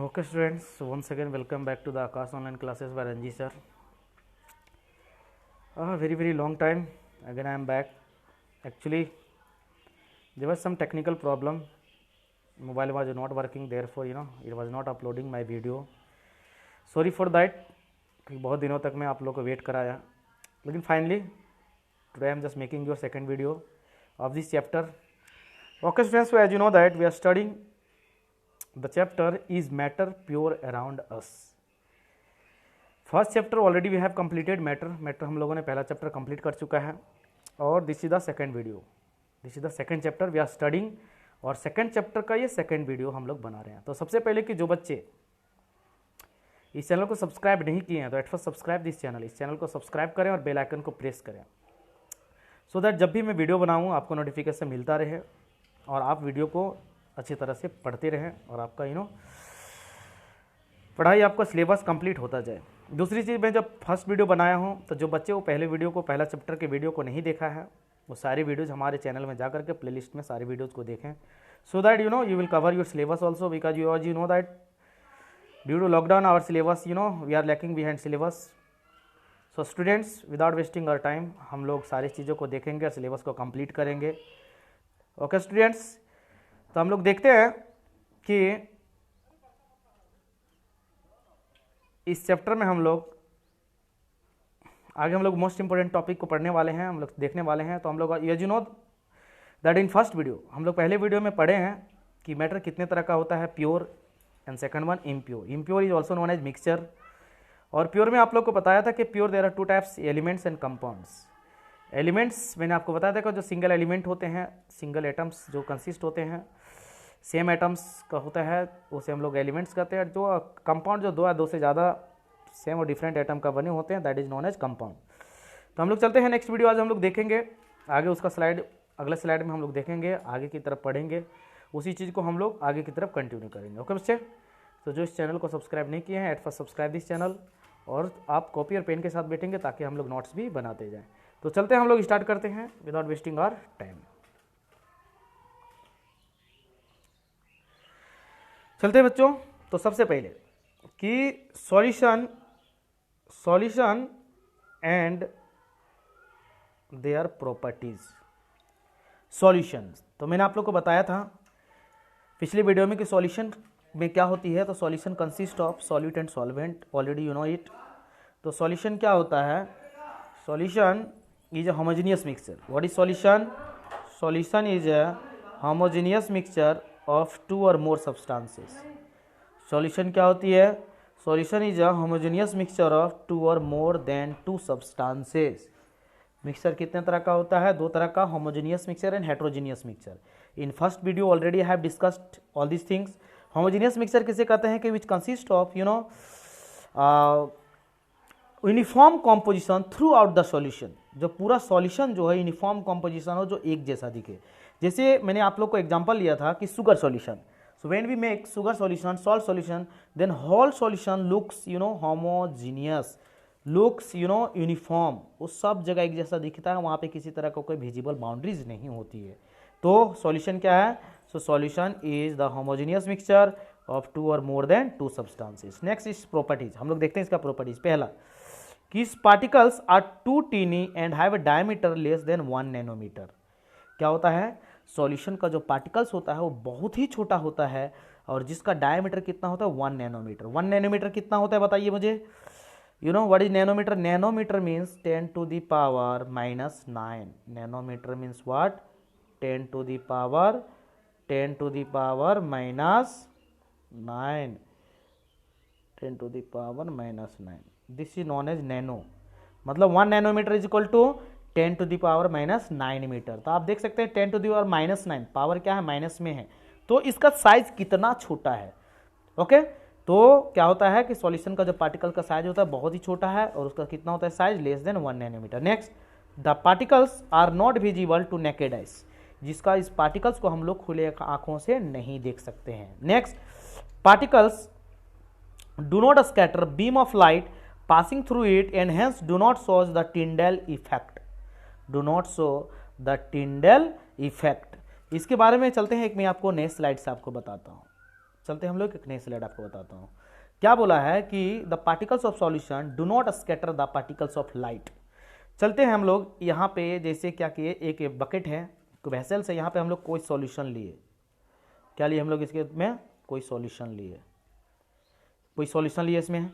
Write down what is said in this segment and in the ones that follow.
Okay students, once again welcome back to the Akash online classes by Ranji sir. Very long time again I am back. Actually there was some technical problem, mobile was not working, therefore it was not uploading my video. Sorry for that, क्योंकि बहुत दिनों तक मैं आप लोग को wait कराया, लेकिन finally today I am just making your second video of this chapter. Okay students, so as you know that we are studying the chapter is matter pure around us. First chapter already we have completed matter हम लोगों ने पहला chapter complete कर चुका है और this is the second video, this is the second chapter we are studying और second chapter का ये सेकंड वीडियो हम लोग बना रहे हैं. तो सबसे पहले कि जो बच्चे इस चैनल को सब्सक्राइब नहीं किए हैं तो at first subscribe this channel, इस चैनल को सब्सक्राइब करें और बेल आइकन को प्रेस करें सो दैट जब भी मैं वीडियो बनाऊँ आपको नोटिफिकेशन मिलता रहे और आप वीडियो को अच्छी तरह से पढ़ते रहें और आपका पढ़ाई आपका सिलेबस कंप्लीट होता जाए. दूसरी चीज़, मैं जब फर्स्ट वीडियो बनाया हूं तो जो बच्चे वो पहले वीडियो को, पहला चैप्टर के वीडियो को नहीं देखा है वो सारी वीडियोज़ हमारे चैनल में जा करके प्लेलिस्ट में सारी वीडियोज़ को देखें so that you will cover your syllabus also because you know that due to lockdown our syllabus we are lacking behind syllabus. So students without wasting our time हम लोग सारी चीज़ों को देखेंगे और सिलेबस को कंप्लीट करेंगे. ओके स्टूडेंट्स, तो हम लोग देखते हैं कि इस चैप्टर में हम लोग मोस्ट इंपोर्टेंट टॉपिक को पढ़ने वाले हैं, हम लोग देखने वाले हैं. तो हम लोग you know that in first video हम लोग पहले वीडियो में पढ़े हैं कि मैटर कितने तरह का होता है, pure and second one impure. Impure is also known as mixture. और प्योर में आप लोग को बताया था कि pure there are two types, elements and compounds. Elements मैंने आपको बताया था कि जो सिंगल एलिमेंट होते हैं, सिंगल एटम्स जो कंसिस्ट होते हैं, सेम एटम्स का होता है उसे हम लोग एलिमेंट्स कहते हैं. जो कंपाउंड जो दो से ज़्यादा सेम और डिफरेंट एटम का बने होते हैं that is known as compound. तो हम लोग चलते हैं नेक्स्ट वीडियो. आज हम लोग देखेंगे आगे उसका स्लाइड, अगले स्लाइड में हम लोग देखेंगे, आगे की तरफ पढ़ेंगे, उसी चीज़ को हम लोग आगे की तरफ कंटिन्यू करेंगे. ओके बच्चे, तो जो इस चैनल को सब्सक्राइब नहीं किए हैं at first subscribe this channel और आप कॉपी और पेन के साथ बैठेंगे ताकि हम लोग नोट्स भी बनाते जाएँ. तो चलते हैं, हम लोग स्टार्ट करते हैं विदाउट वेस्टिंग आवर टाइम. चलते हैं बच्चों. तो सबसे पहले कि solution and their properties. Solutions, तो मैंने आप लोग को बताया था पिछली वीडियो में कि सॉल्यूशन में क्या होती है. तो solution consist of solute and solvent, already you know it. तो सॉल्यूशन क्या होता है? Solution is a homogeneous mixture. What is solution? Solution is a homogeneous mixture of two or more substances. Solution क्या होती है? Solution is a homogeneous mixture of two or more than two substances. Mixture कितने तरह का होता है? दो तरह का, homogeneous mixture and heterogeneous mixture. In first video already I have discussed all these things. Homogeneous mixture किसे कहते हैं कि which consist of uniform composition through out the solution. जो पूरा सॉल्यूशन जो है यूनिफॉर्म कॉम्पोजिशन हो, जो एक जैसा दिखे. जैसे मैंने आप लोग को एग्जांपल लिया था कि sugar solution. So when we make sugar solution, salt solution, then whole solution looks homogeneous, looks uniform. वो सब जगह एक जैसा दिखता है, वहाँ पे किसी तरह का कोई विजिबल बाउंड्रीज नहीं होती है. तो सॉल्यूशन क्या है? So solution is the homogeneous mixture of two और more than two substances. Next is properties. हम लोग देखते हैं इसका प्रॉपर्टीज. पहला कि particles are too tiny and have a diameter less than 1 nanometre. क्या होता है? सॉल्यूशन का जो पार्टिकल्स होता है वो बहुत ही छोटा होता है और जिसका डायमीटर कितना होता है? 1 नैनोमीटर. 1 नैनोमीटर कितना होता है बताइए मुझे? What is nanometre? Nanometre means 10 to the power minus 9. Nanometre means what? 10 to the power minus 9. 10 to the power minus 9. This is known as nano. मतलब 1 nanometre is equal to 10 to the power minus 9 metre. तो आप देख सकते हैं 10 to the power minus 9, power क्या है? Minus में है. तो इसका साइज कितना छोटा है. ओके, तो क्या होता है कि सॉल्यूशन का जो पार्टिकल का साइज होता है बहुत ही छोटा है और उसका कितना होता है size? Less than 1 nanometre. Next, the particles are not visible to naked eyes. जिसका इस पार्टिकल्स को हम लोग खुले आंखों से नहीं देख सकते हैं. Next, particles do not scatter beam of light passing through it and hence do not show the Tyndall effect. Do not show the Tyndall effect. इसके बारे में चलते हैं, एक मैं आपको नेक्स्ट स्लाइड से आपको बताता हूँ. चलते हम लोग एक नई स्लाइड आपको बताता हूँ। क्या बोला है कि the particles of solution do not scatter the particles of light. चलते हैं हम लोग यहाँ पे, जैसे क्या किए, एक बकेट है, वेसल से यहाँ पे हम लोग कोई सॉल्यूशन लिए। क्या लिए हम लोग इसके में? कोई सॉल्यूशन लिए, कोई सॉल्यूशन लिए। इसमें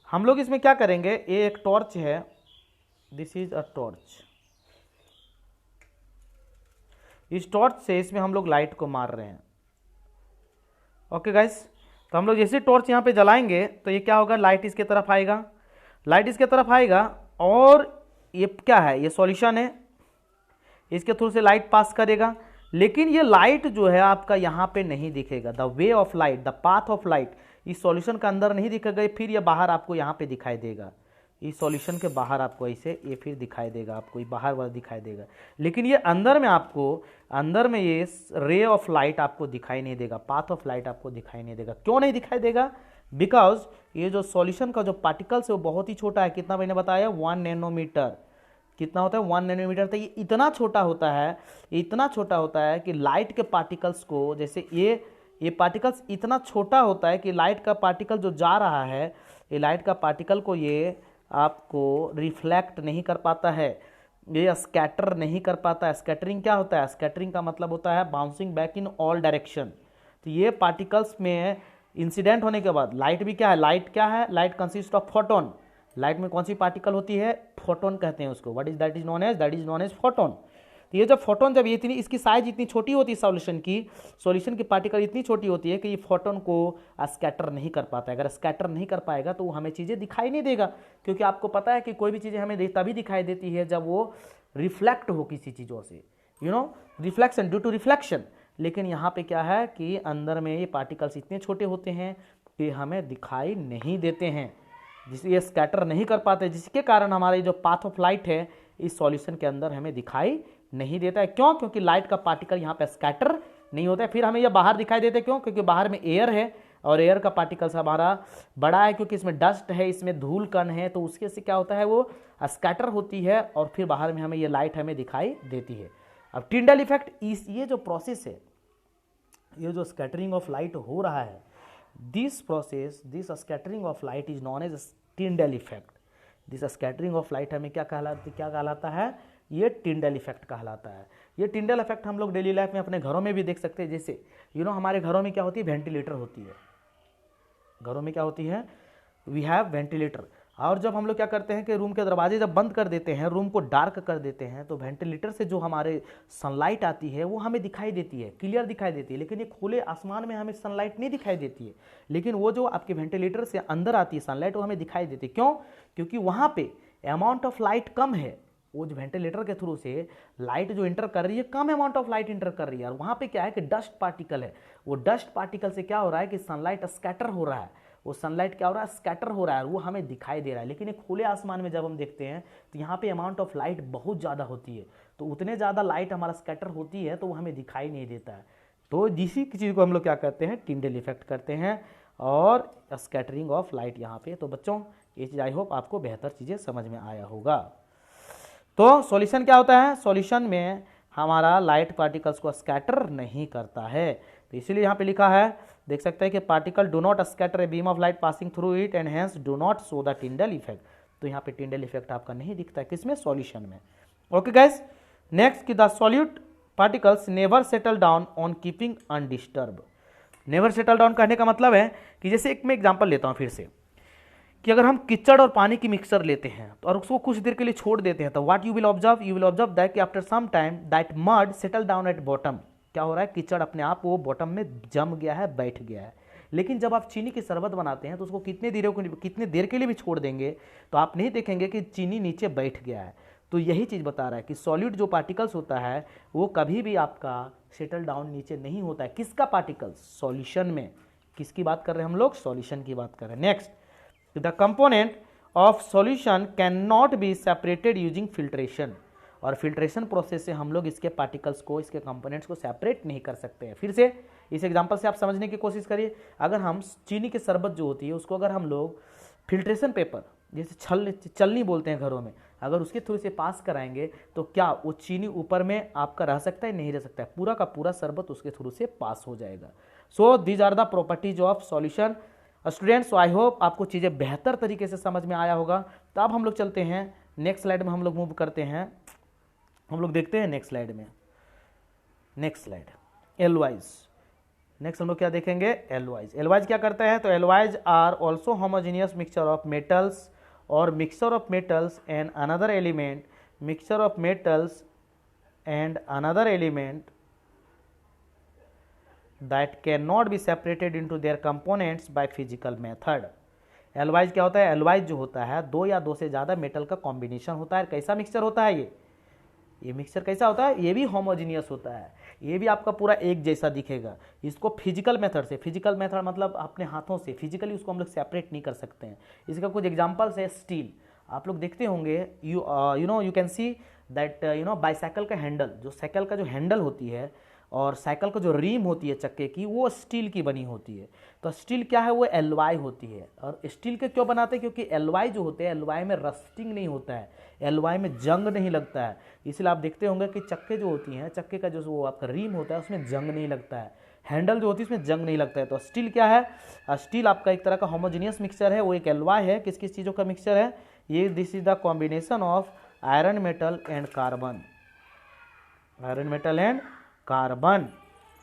हम लोग इसमें क्या करेंगे, ये एक टॉर्च है, दिस इज अ टॉर्च। इस टॉर्च से इसमें हम लोग लाइट को मार रहे हैं। ओके गाइस, तो हम लोग जैसे टॉर्च यहाँ पे जलाएंगे तो ये क्या होगा, लाइट इसके तरफ आएगा, लाइट इसके तरफ आएगा, और ये क्या है, ये सॉल्यूशन है, इसके थ्रू से लाइट पास करेगा। लेकिन ये लाइट जो है आपका यहाँ पे नहीं दिखेगा, the way of light, the path of light इस सॉल्यूशन का अंदर नहीं दिखेगा, फिर ये बाहर आपको यहाँ पे दिखाई देगा, इस सॉल्यूशन के बाहर आपको ऐसे ये फिर दिखाई देगा, आपको ये बाहर वाला दिखाई देगा। लेकिन ये अंदर में आपको, अंदर में ये रे ऑफ लाइट आपको दिखाई नहीं देगा, पाथ ऑफ लाइट आपको दिखाई नहीं देगा। क्यों नहीं दिखाई देगा? बिकॉज ये जो सॉल्यूशन का जो पार्टिकल्स है वो बहुत ही छोटा है। कितना मैंने बताया? 1 नैनोमीटर। कितना होता है? 1 नैनोमीटर। तो ये इतना छोटा होता है, इतना छोटा होता है कि लाइट के पार्टिकल्स को, जैसे ये पार्टिकल्स इतना छोटा होता है कि लाइट का पार्टिकल जो जा रहा है, ये लाइट का पार्टिकल को ये आपको रिफ्लेक्ट नहीं कर पाता है, ये स्कैटर नहीं कर पाता है। स्कैटरिंग क्या होता है? स्कैटरिंग का मतलब होता है bouncing back in all direction. तो ये पार्टिकल्स में इंसिडेंट होने के बाद, लाइट भी क्या है, लाइट क्या है, light consist of photon. Light में कौन सी पार्टिकल होती है? फोटोन कहते हैं उसको। What is that is known as? That is known as photon. तो ये जब फोटोन, जब ये इतनी, इसकी साइज इतनी छोटी होती है सॉल्यूशन की पार्टिकल इतनी छोटी होती है कि ये फोटोन को स्कैटर नहीं कर पाता है। अगर स्कैटर नहीं कर पाएगा तो वो हमें चीज़ें दिखाई नहीं देगा, क्योंकि आपको पता है कि कोई भी चीज़ें हमें तभी दिखाई देती है जब वो रिफ्लेक्ट हो किसी चीज़ों से, रिफ्लेक्शन, ड्यू टू रिफ्लेक्शन। लेकिन यहाँ पे क्या है कि अंदर में ये पार्टिकल्स इतने छोटे होते हैं कि हमें दिखाई नहीं देते हैं, जिससे ये स्कैटर नहीं कर पाते, जिसके कारण हमारी जो पाथ ऑफ लाइट है इस सॉल्यूशन के अंदर हमें दिखाई नहीं देता है। क्यों? क्योंकि लाइट का पार्टिकल यहाँ पे स्कैटर नहीं होता है। फिर हमें ये बाहर दिखाई देते, क्यों? क्योंकि बाहर में एयर है, और एयर का पार्टिकल्स हमारा बड़ा है, क्योंकि इसमें डस्ट है, इसमें धूल कण है, तो उसके से क्या होता है, वो स्कैटर होती है, और फिर बाहर में हमें ये लाइट हमें दिखाई देती है। अब टिंडल इफेक्ट, ये जो प्रोसेस है, ये जो स्कैटरिंग ऑफ लाइट हो रहा है, this process, this scattering of light is known as Tyndall effect. This scattering of light हमें क्या कहलाता है? ये टिंडल इफेक्ट कहलाता है। ये टिंडल इफेक्ट हम लोग डेली लाइफ में अपने घरों में भी देख सकते हैं। जैसे हमारे घरों में क्या होती है? वेंटिलेटर होती है। घरों में क्या होती है? We have ventilator. और जब हम लोग क्या करते हैं कि रूम के दरवाजे जब बंद कर देते हैं, रूम को डार्क कर देते हैं, तो वेंटिलेटर से जो हमारे सनलाइट आती है वो हमें दिखाई देती है, क्लियर दिखाई देती है। लेकिन ये खुले आसमान में हमें सनलाइट नहीं दिखाई देती है, लेकिन वो जो आपके वेंटिलेटर से अंदर आती है सनलाइट, वो हमें दिखाई देती है। क्यों? क्योंकि वहाँ पे अमाउंट ऑफ लाइट कम है। वो जो वेंटिलेटर के थ्रू से लाइट जो इंटर कर रही है, कम अमाउंट ऑफ लाइट इंटर कर रही है। और वहाँ पे क्या है कि डस्ट पार्टिकल है, वो डस्ट पार्टिकल से क्या हो रहा है कि सनलाइट स्कैटर हो रहा है, वो सनलाइट क्या हो रहा है? स्कैटर हो रहा है, वो हमें दिखाई दे रहा है। लेकिन एक खुले आसमान में जब हम देखते हैं तो यहाँ पे अमाउंट ऑफ लाइट बहुत ज़्यादा होती है, तो उतने ज़्यादा लाइट हमारा स्कैटर होती है तो वो हमें दिखाई नहीं देता है। तो इसी चीज़ को हम लोग क्या करते हैं? टिंडल इफेक्ट करते हैं, और स्कैटरिंग ऑफ लाइट यहाँ पे। तो बच्चों, ये चीज़ आई होप आपको बेहतर चीज़ें समझ में आया होगा। तो सॉल्यूशन क्या होता है? सॉल्यूशन में हमारा लाइट पार्टिकल्स को स्कैटर नहीं करता है, तो इसीलिए यहाँ पे लिखा है, देख सकते हैं कि particle do not scatter a beam of light passing through it and hence do not show the Tyndall effect. तो यहाँ पे टिंडल इफेक्ट आपका नहीं दिखता है, किसमें? सॉल्यूशन में। ओके गाइस, नेक्स्ट कि the solute particles never settle down on keeping undisturb. Never settle down कहने का मतलब है कि जैसे एक मैं एग्जाम्पल लेता हूँ फिर से, कि अगर हम कीचड़ और पानी की मिक्सचर लेते हैं तो और उसको कुछ देर के लिए छोड़ देते हैं, तो what you will observe that कि after some time that mud settle down at bottom. क्या हो रहा है? कीचड़ अपने आप वो बॉटम में जम गया है, बैठ गया है। लेकिन जब आप चीनी की शरबत बनाते हैं तो उसको कितने देर के लिए भी छोड़ देंगे तो आप नहीं देखेंगे कि चीनी नीचे बैठ गया है। तो यही चीज़ बता रहा है कि सॉलिड जो पार्टिकल्स होता है वो कभी भी आपका सेटल डाउन नीचे नहीं होता है। किसका पार्टिकल्स? सॉल्यूशन में। किसकी बात कर रहे हैं हम लोग? सॉल्यूशन की बात कर रहे हैं। Next, the component of solution can not be separated using filtration. और फिल्ट्रेशन प्रोसेस से हम लोग इसके पार्टिकल्स को, इसके कंपोनेंट्स को सेपरेट नहीं कर सकते हैं। फिर से इस एग्जांपल से आप समझने की कोशिश करिए। अगर हम चीनी की शरबत जो होती है उसको अगर हम लोग फिल्ट्रेशन पेपर, जैसे छलनी बोलते हैं घरों में, अगर उसके थ्रू से पास कराएंगे तो क्या वो चीनी ऊपर में आपका रह सकता है? नहीं रह सकता है, पूरा का पूरा शरबत उसके थ्रू से पास हो जाएगा। So these are the properties of solution. Students, I hope आपको चीज़ें बेहतर तरीके से समझ में आया होगा। तो अब हम लोग चलते हैं नेक्स्ट स्लाइड में, हम लोग मूव करते हैं, हम लोग देखते हैं नेक्स्ट स्लाइड में। Next slide alloys. नेक्स्ट हम लोग क्या देखेंगे? एलवाइज। एलवाइज क्या करता है? तो alloys are also homogeneous mixture of metals और mixture of metals and another element, mixture of metals and another element that cannot be separated into their components by physical method। Alloys क्या होता है? Alloys जो होता है दो या दो से ज़्यादा मेटल का कॉम्बिनेशन होता है। कैसा मिक्सचर होता है ये मिक्सचर कैसा होता है? ये भी होमोजीनियस होता है, ये भी आपका पूरा एक जैसा दिखेगा। इसको फिजिकल मेथड से, फिजिकल मेथड मतलब अपने हाथों से फिजिकली उसको हम लोग सेपरेट नहीं कर सकते हैं। इसका कुछ एग्जांपल्स है। स्टील, आप लोग देखते होंगे, you can see that bicycle का हैंडल, जो साइकिल का जो हैंडल होती है और साइकिल का जो रिम होती है चक्के की, वो स्टील की बनी होती है। तो स्टील क्या है? वो एलवाई होती है। और स्टील के क्यों बनाते हैं? क्योंकि एलवाई जो होते हैं, एलवाई में रस्टिंग नहीं होता है, एलवाई में जंग नहीं लगता है। इसलिए आप देखते होंगे कि चक्के जो होती हैं, चक्के का जो वो आपका रिम होता है उसमें जंग नहीं लगता है, हैंडल जो होती है उसमें जंग नहीं लगता है। तो स्टील क्या है? स्टील आपका एक तरह का होमोजीनियस मिक्सचर है, वो एक एलवाई है। किस किस चीज़ों का मिक्सचर है ये? This is the combination of iron metal and carbon. Iron metal and carbon,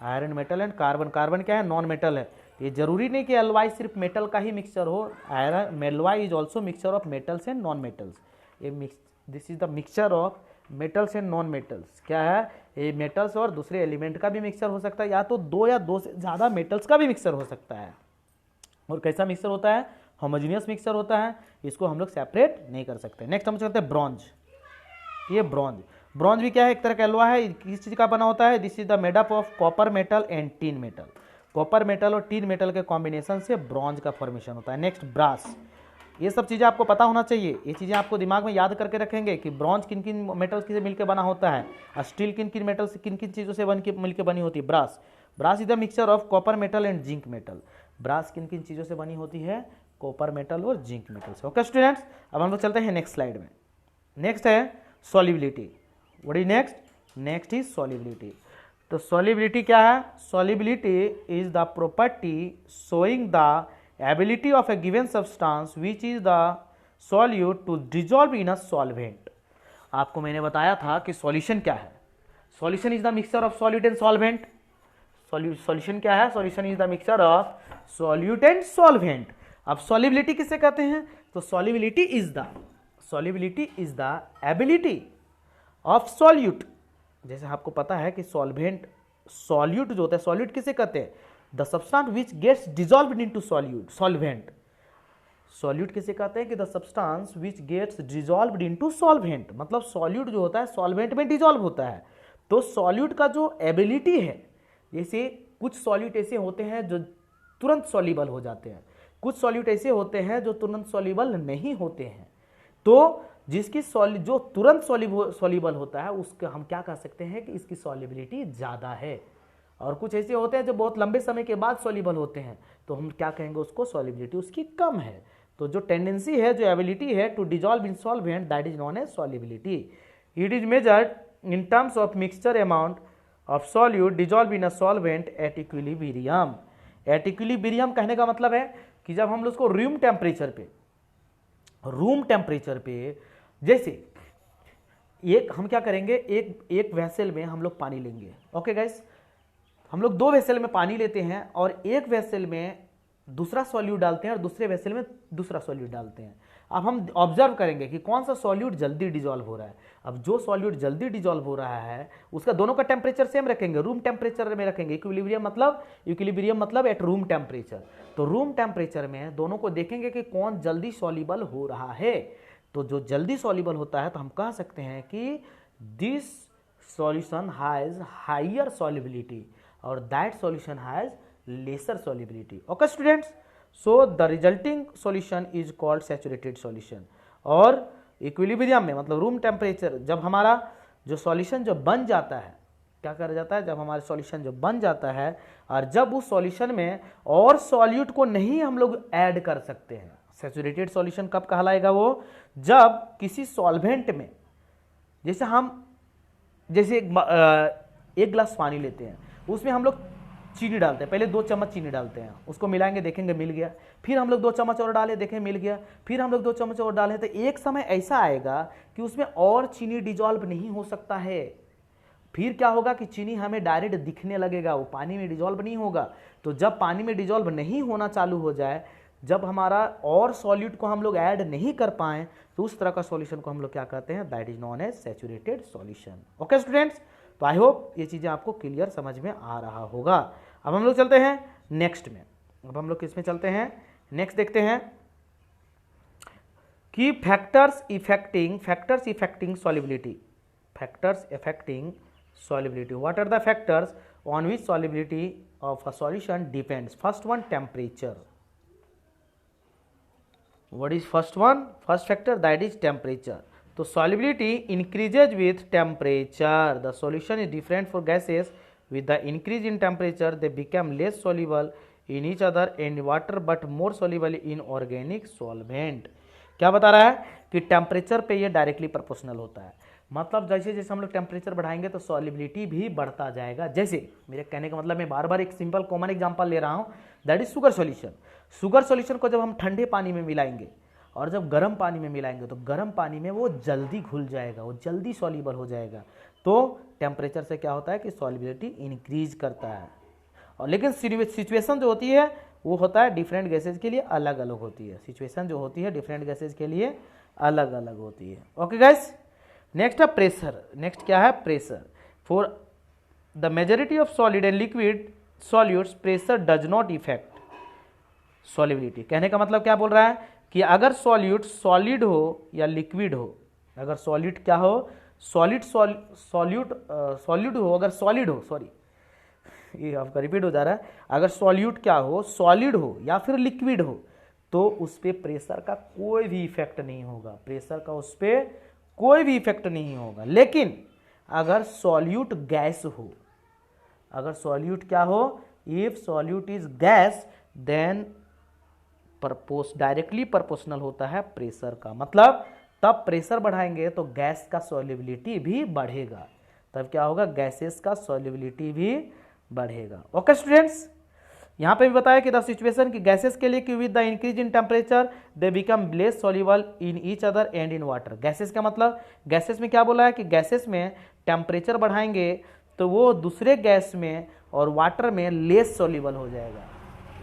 iron metal and carbon. Carbon क्या है? नॉन मेटल है। ये जरूरी नहीं कि एलवाई सिर्फ मेटल का ही मिक्सचर हो। Iron alloy is also mixture of metals and non metals. ये this is the mixture of metals and non metals. क्या है? ये मेटल्स और दूसरे एलिमेंट का भी मिक्सचर हो सकता है, या तो दो या दो से ज़्यादा मेटल्स का भी मिक्सचर हो सकता है। और कैसा मिक्सचर होता है? होमोजीनियस मिक्सचर होता है, इसको हम लोग सेपरेट नहीं कर सकते। नेक्स्ट हम चलते हैं ब्रॉन्ज। ये ब्रॉन्ज, ब्रॉन्ज भी क्या है? एक तरह का एलवा है। किस चीज़ का बना होता है? This is the made up of copper metal and tin metal. Copper metal और टीन मेटल के कॉम्बिनेशन से ब्रॉन्ज का फॉर्मेशन होता है। Next brass. ये सब चीज़ें आपको पता होना चाहिए, ये चीज़ें आपको दिमाग में याद करके रखेंगे कि ब्रॉन्ज किन किन मेटल्स से मिलकर बना होता है, स्टील किन किन मेटल से किन किन चीज़ों से मिलकर बनी होती है। Brass, brass is the mixture of copper metal and zinc metal. Brass किन किन चीज़ों से बनी होती है? कॉपर मेटल और जिंक मेटल से। ओके स्टूडेंट्स, अब हम लोग चलते हैं नेक्स्ट स्लाइड में। नेक्स्ट है solubility. What is next? Next is solubility. तो सॉल्युबिलिटी क्या है? Solubility is the property showing the ability of a given substance which is the solute to dissolve in a solvent. आपको मैंने बताया था कि सॉल्यूशन क्या है? Solution is the mixture of solute and solvent. Solution क्या है? Solution is the mixture of solute and solvent. अब सॉल्युबिलिटी किसे कहते हैं? तो solubility is the ability of solute. जैसे आपको पता है कि सॉल्वेंट, सॉल्यूट जो होता है, सॉल्यूट किसे कहते हैं? The substance which gets dissolved into solute, solvent. Solute किसे कहते हैं? कि the substance which gets dissolved into solvent, मतलब सॉल्यूट जो होता है सॉल्वेंट में डिजॉल्व होता है। तो सॉल्यूट का जो एबिलिटी है, जैसे कुछ सॉल्यूट ऐसे होते हैं जो तुरंत सॉल्युबल हो जाते हैं, कुछ सॉल्यूट ऐसे होते हैं जो तुरंत सॉल्युबल नहीं होते हैं। तो जिसकी जो तुरंत सॉल्युबल होता है उसका हम क्या कह सकते हैं? कि इसकी सॉल्युबिलिटी ज़्यादा है। और कुछ ऐसे होते हैं जो बहुत लंबे समय के बाद सॉल्युबल होते हैं, तो हम क्या कहेंगे? उसको सॉल्युबिलिटी उसकी कम है। तो जो टेंडेंसी है, जो एबिलिटी है to dissolve in solvent, that is known as solubility. It is measured in terms of mixture amount of solute dissolve in a solvent at equilibrium. At equilibrium कहने का मतलब है कि जब हम लोग उसको रूम टेम्परेचर पे जैसे एक हम क्या करेंगे, एक वेसल में हम लोग पानी लेंगे। ओके गाइस, हम लोग दो वेसल में पानी लेते हैं और एक वेसल में दूसरा सॉल्यूट डालते हैं और दूसरे वेसल में दूसरा सॉल्यूट डालते हैं। अब हम ऑब्जर्व करेंगे कि कौन सा सॉल्यूट जल्दी डिजॉल्व हो रहा है। अब जो सॉल्यूट जल्दी डिजॉल्व हो रहा है उसका दोनों का टेम्परेचर सेम रखेंगे, रूम टेम्परेचर में रखेंगे। इक्विलिब्रियम मतलब एट रूम टेम्परेचर। तो रूम टेम्परेचर में दोनों को देखेंगे कि कौन जल्दी सॉल्युबल हो रहा है। तो जो जल्दी सॉल्युबल होता है तो हम कह सकते हैं कि this solution has higher solubility और that solution has lesser solubility. Okay students, so the resulting solution is called saturated solution. और इक्विलिब्रियम में मतलब रूम टेम्परेचर, जब हमारा जो सॉल्यूशन जो बन जाता है, क्या कर जाता है? जब हमारा सॉल्यूशन जो बन जाता है और जब उस सॉल्यूशन में और सॉल्यूट को नहीं हम लोग ऐड कर सकते हैं, सैचुरेटेड सॉल्यूशन कब कहलाएगा वो, जब किसी सॉल्वेंट में, जैसे एक गिलास पानी लेते हैं, उसमें हम लोग चीनी डालते हैं, पहले 2 चम्मच चीनी डालते हैं, उसको मिलाएंगे, देखेंगे मिल गया, फिर हम लोग 2 चम्मच और डालें, देखें मिल गया, फिर हम लोग 2 चम्मच और डालें, तो एक समय ऐसा आएगा कि उसमें और चीनी डिजॉल्व नहीं हो सकता है। फिर क्या होगा कि चीनी हमें डायरेक्ट दिखने लगेगा, वो पानी में डिजॉल्व नहीं होगा। तो जब पानी में डिजॉल्व नहीं होना चालू हो जाए, जब हमारा और सॉल्यूट को हम लोग ऐड नहीं कर पाएं, तो उस तरह का सॉल्यूशन को हम लोग क्या कहते हैं, that is known as saturated solution. Okay students, तो आई होप ये चीजें आपको क्लियर समझ में आ रहा होगा। अब हम लोग चलते हैं नेक्स्ट में, अब हम लोग किस में चलते हैं, नेक्स्ट देखते हैं कि factors affecting solubility, factors affecting solubility. What are the factors on which solubility of a solution depends? First one, temperature. What is first one? First factor, that is temperature. So solubility increases with temperature. The solution is different for gases. With the increase in temperature, they become less soluble in each other and water, but more soluble in organic solvent. क्या बता रहा है कि temperature पे ये directly proportional होता है, मतलब जैसे जैसे हम लोग टेम्परेचर बढ़ाएंगे तो सॉल्युबिलिटी भी बढ़ता जाएगा। जैसे मेरे कहने का मतलब, मैं बार बार एक सिंपल कॉमन एग्जांपल ले रहा हूं, that is sugar solution. Sugar solution को जब हम ठंडे पानी में मिलाएंगे और जब गर्म पानी में मिलाएंगे, तो गर्म पानी में वो जल्दी घुल जाएगा, वो जल्दी सॉल्युबल हो जाएगा। तो टेम्परेचर से क्या होता है कि सॉल्युबिलिटी इंक्रीज करता है। और लेकिन सिचुएशन जो होती है वो होता है डिफरेंट गैसेज के लिए अलग अलग होती है, सिचुएशन जो होती है डिफरेंट गैसेज के लिए अलग अलग होती है। ओके गाइस, नेक्स्ट है प्रेशर। नेक्स्ट क्या है, pressure. For the majority of solid and liquid solutes pressure does not effect solubility. कहने का मतलब क्या बोल रहा है कि अगर सॉल्यूट सॉलिड हो या लिक्विड हो, अगर सॉलिड क्या हो, सॉलिड हो, अगर सॉलिड हो, सॉरी ये आपका रिपीट हो जा रहा है, अगर सॉल्यूट क्या हो, सॉलिड हो या फिर लिक्विड हो, तो उस पर प्रेशर का कोई भी इफेक्ट नहीं होगा, प्रेशर का उस पर कोई भी इफेक्ट नहीं होगा। लेकिन अगर सॉल्यूट गैस हो, अगर सॉल्यूट क्या हो, if solute is gas, then directly proportional होता है प्रेशर का। मतलब तब प्रेशर बढ़ाएंगे तो गैस का सॉल्युबिलिटी भी बढ़ेगा, तब क्या होगा, गैसेस का सॉल्युबिलिटी भी बढ़ेगा। ओके स्टूडेंट्स, यहां पे भी बताया कि द सिचुएशन की गैसेस के लिए कि with the increase in temperature they become less soluble in each other and in water. Gases का मतलब, गैसेस में क्या बोला है कि गैसेस में टेम्परेचर बढ़ाएंगे तो वो दूसरे गैस में और वाटर में लेस सॉल्युबल हो जाएगा,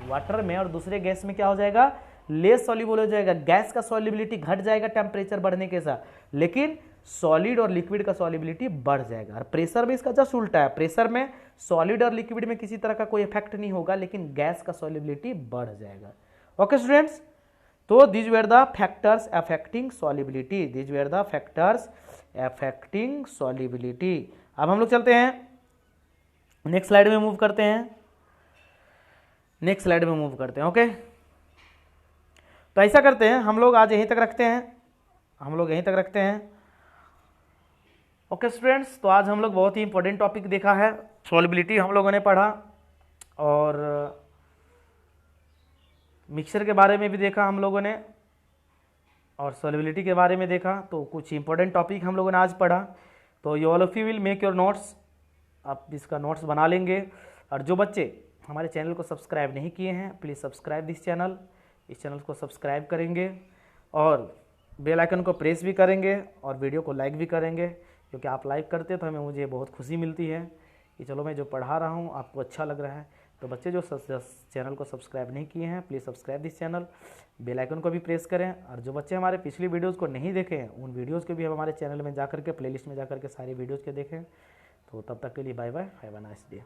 वाटर में और दूसरे गैस में क्या हो जाएगा, लेस सॉल्युबल हो जाएगा। गैस का सॉल्युबिलिटी घट जाएगा टेम्परेचर बढ़ने के साथ, लेकिन सॉलिड और लिक्विड का सॉल्युबिलिटी बढ़ जाएगा। और प्रेशर में इसका जस्ट उल्टा है, प्रेशर में सॉलिड और लिक्विड में किसी तरह का कोई इफेक्ट नहीं होगा, लेकिन गैस का सॉल्युबिलिटी बढ़ जाएगा। ओके स्टूडेंट्स, तो these were the factors affecting solubility, these were the factors affecting solubility. अब हम लोग चलते हैं नेक्स्ट स्लाइड में मूव करते हैं, नेक्स्ट स्लाइड में मूव करते हैं। ओके, तो ऐसा करते हैं, हम लोग आज यहीं तक रखते हैं, हम लोग यहीं तक रखते हैं। ओके स्टूडेंट्स, तो आज हम लोग बहुत ही इंपॉर्टेंट टॉपिक देखा है, सॉल्युबिलिटी हम लोगों ने पढ़ा और मिक्सचर के बारे में भी देखा हम लोगों ने और सॉल्युबिलिटी के बारे में देखा। तो कुछ इंपॉर्टेंट टॉपिक हम लोगों ने आज पढ़ा। तो you all of you will make your notes, आप इसका नोट्स बना लेंगे। और जो बच्चे हमारे चैनल को सब्सक्राइब नहीं किए हैं, प्लीज़ सब्सक्राइब दिस चैनल, इस चैनल को सब्सक्राइब करेंगे और बेल आइकन को प्रेस भी करेंगे और वीडियो को लाइक भी करेंगे, क्योंकि आप लाइक करते तो हमें मुझे बहुत खुशी मिलती है कि चलो मैं जो पढ़ा रहा हूँ आपको अच्छा लग रहा है। तो बच्चे जो चैनल को सब्सक्राइब नहीं किए हैं, please subscribe this channel, bell icon को भी प्रेस करें। और जो बच्चे हमारे पिछली वीडियोज़ को नहीं देखे हैं, उन वीडियोज़ के भी हम हमारे चैनल में जाकर के प्लेलिस्ट में जाकर के सारी वीडियोज़ के देखें। तो तब तक के लिए bye bye, have a nice day.